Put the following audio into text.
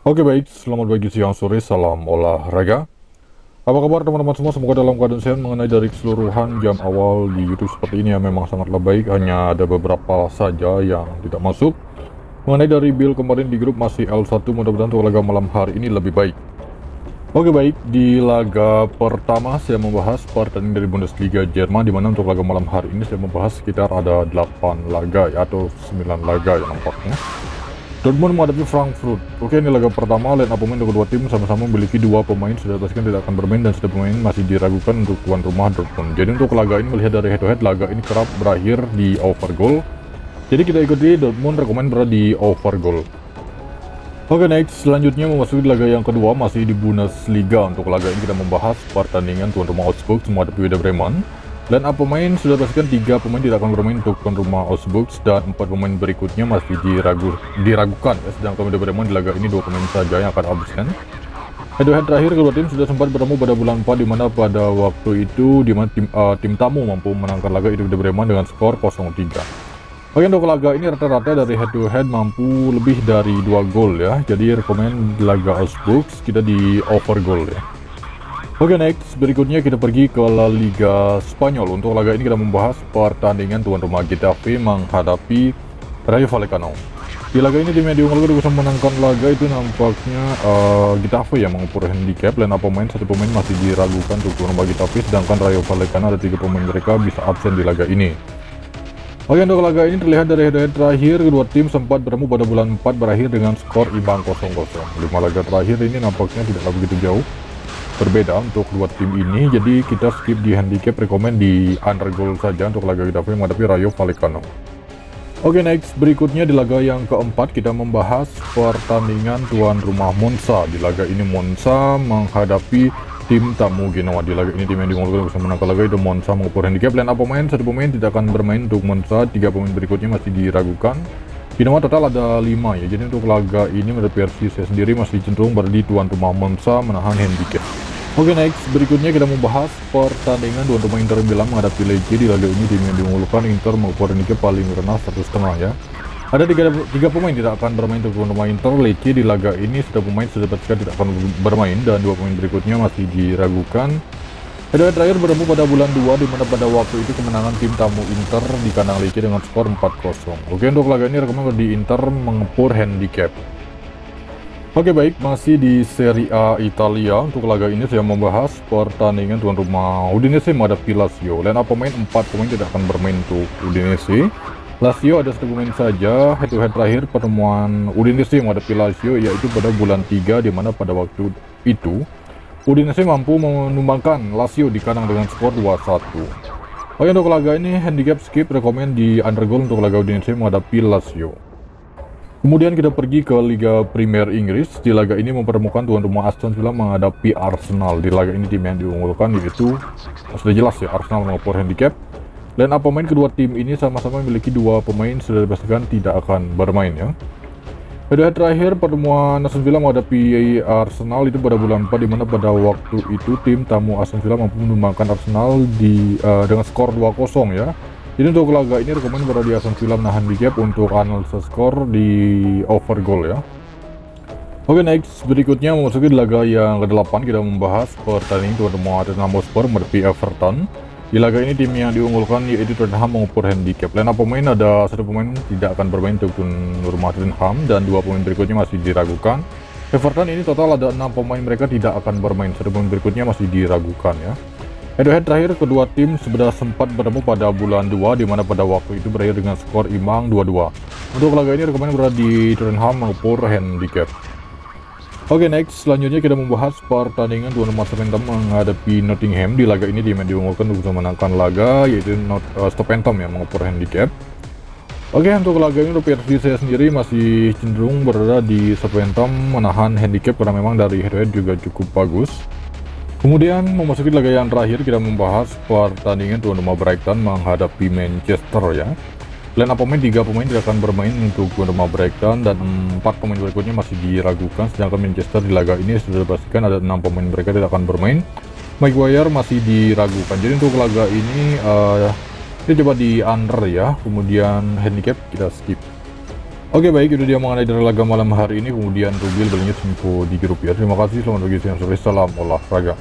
Oke baik, selamat pagi, siang, sore, salam olahraga. Apa kabar teman-teman semua? Semoga dalam keadaan sehat. Mengenai dari keseluruhan jam awal di YouTube seperti ini ya memang sangatlah baik. Hanya ada beberapa saja yang tidak masuk. Mengenai dari build kemarin di grup masih L1, mudah-mudahan untuk laga malam hari ini lebih baik. Oke baik, di laga pertama saya membahas pertandingan dari Bundesliga Jerman, dimana untuk laga malam hari ini saya membahas sekitar ada 8 laga ya, atau 9 laga ya nampaknya. Dortmund menghadapi Frankfurt. Oke, ini laga pertama. Line up pemain kedua tim sama-sama memiliki dua pemain sudah dipastikan tidak akan bermain, dan setiap pemain masih diragukan untuk tuan rumah Dortmund. Jadi untuk laga ini melihat dari head to head, laga ini kerap berakhir di over goal. Jadi kita ikuti Dortmund rekomend berada di over goal. Oke, next selanjutnya memasuki laga yang kedua masih di Bundesliga. Untuk laga ini kita membahas pertandingan tuan rumah Augsburg menghadapi Werder Bremen. Dan pemain sudah pastikan 3 pemain tidak akan bermain untuk tuan rumah Augsburg, dan 4 pemain berikutnya masih diragukan ya. Sedangkan Werder Bremen di laga ini 2 pemain saja yang akan absen. Head to head terakhir kedua tim sudah sempat bertemu pada bulan 4, di mana pada waktu itu tim tamu mampu menangkan laga itu Werder Bremen dengan skor 0-3. Oke, untuk laga ini rata-rata dari head to head mampu lebih dari 2 gol ya. Jadi rekomend laga Augsburg kita di over gol ya. Oke, next berikutnya kita pergi ke La Liga Spanyol. Untuk laga ini kita membahas pertandingan tuan rumah Getafe menghadapi Rayo Vallecano. Di laga ini tim yang diunggulkan bisa menangkan laga itu nampaknya Getafe yang mengukur handicap. Line up pemain, satu pemain masih diragukan untuk tuan rumah Getafe, sedangkan Rayo Vallecano ada 3 pemain mereka bisa absen di laga ini. Oke, untuk laga ini terlihat dari head-to-head terakhir kedua tim sempat bertemu pada bulan 4 berakhir dengan skor imbang 0-0. 5 laga terakhir ini nampaknya tidaklah begitu jauh berbeda untuk dua tim ini, jadi kita skip di handicap, rekomend di under goal saja untuk laga Getafe menghadapi Rayo Vallecano. Oke, next berikutnya di laga yang keempat kita membahas pertandingan tuan rumah Monza. Di laga ini Monza menghadapi tim tamu Genoa. Di laga ini tim yang diunggulkan bisa menangkan laga itu Monza mengukur handicap. Line up pemain, satu pemain tidak akan bermain untuk Monza, 3 pemain berikutnya masih diragukan. Genoa total ada 5 ya, jadi untuk laga ini menurut versi saya sendiri masih cenderung berada di tuan rumah Monza menahan handicap. Oke, next berikutnya kita membahas pertandingan tuan rumah Inter Milan menghadapi Lecce. Di laga ini tim yang diunggulkan Inter mengukur handicap paling rendah 1,5 ya. Ada 3 pemain tidak akan bermain untuk tuan rumah Inter. Lecce di laga ini sudah pemain sudah pastikan tidak akan bermain, dan 2 pemain berikutnya masih diragukan. Head-to-head terakhir bertemu pada bulan 2, di mana pada waktu itu kemenangan tim tamu Inter di kandang Lecce dengan skor 4-0. Oke, untuk laga ini rekomend di Inter mengepur handicap. Oke baik, masih di Serie A Italia. Untuk laga ini saya membahas pertandingan tuan rumah Udinese menghadapi Lazio. Line up pemain 4 pemain tidak akan bermain untuk Udinese. Lazio ada 1 pemain saja. Head to head terakhir pertemuan Udinese menghadapi Lazio yaitu pada bulan 3, di mana pada waktu itu Udinese mampu menumbangkan Lazio di kandang dengan skor 2-1. Oke, untuk laga ini handicap skip, rekomend di under goal untuk laga Udinese menghadapi Lazio. Kemudian kita pergi ke Liga Premier Inggris. Di laga ini mempertemukan tuan rumah Aston Villa menghadapi Arsenal. Di laga ini tim yang diunggulkan yaitu sudah jelas ya, Arsenal mengepur handicap. Line up pemain kedua tim ini sama-sama memiliki 2 pemain sudah dipastikan tidak akan bermain ya. Head-to-head terakhir pertemuan Aston Villa menghadapi Arsenal itu pada bulan 4, di mana pada waktu itu tim tamu Aston Villa mampu menumbangkan Arsenal dengan skor 2-0 ya. Jadi untuk laga ini rekomend berada di Aston Villa menahan handicap untuk analisa skor di over goal ya. Oke, next berikutnya memasuki laga yang ke-8 kita membahas pertandingan tuan rumah Tottenham Hotspur menghadapi Everton. Di laga ini tim yang diunggulkan yaitu Tottenham mengukur handicap. Line up pemain ada 1 pemain tidak akan bermain untuk tuan rumah Tottenham, dan 2 pemain berikutnya masih diragukan. Everton ini total ada 6 pemain mereka tidak akan bermain, 1 pemain berikutnya masih diragukan ya. Head-to-head terakhir kedua tim sudah sempat bertemu pada bulan 2, di mana pada waktu itu berakhir dengan skor imbang 2-2. Untuk laga ini rekomend berada di Tottenham mengukur handicap. Oke, next selanjutnya kita membahas pertandingan tuan rumah Southampton menghadapi Nottingham. Di laga ini tim yang diunggulkan untuk memenangkan laga yaitu Southampton yang mengukur handicap. Oke, untuk laga ini versi saya sendiri masih cenderung berada di Southampton menahan handicap karena memang dari head-to-head juga cukup bagus. Kemudian memasuki laga yang terakhir kita membahas pertandingan tuan rumah Brighton menghadapi Manchester ya. Line up pemain 3 pemain tidak akan bermain untuk tuan rumah Brighton, dan 4 pemain berikutnya masih diragukan, sedangkan Manchester di laga ini sudah dipastikan ada 6 pemain mereka tidak akan bermain. Maguire masih diragukan. Jadi untuk laga ini kita coba di under ya, kemudian handicap kita skip. Oke baik, itu dia mengenai dari laga malam hari ini. Kemudian Rubil belinya info di grup ya. Terima kasih, selamat pagi, siang sore, salam olahraga.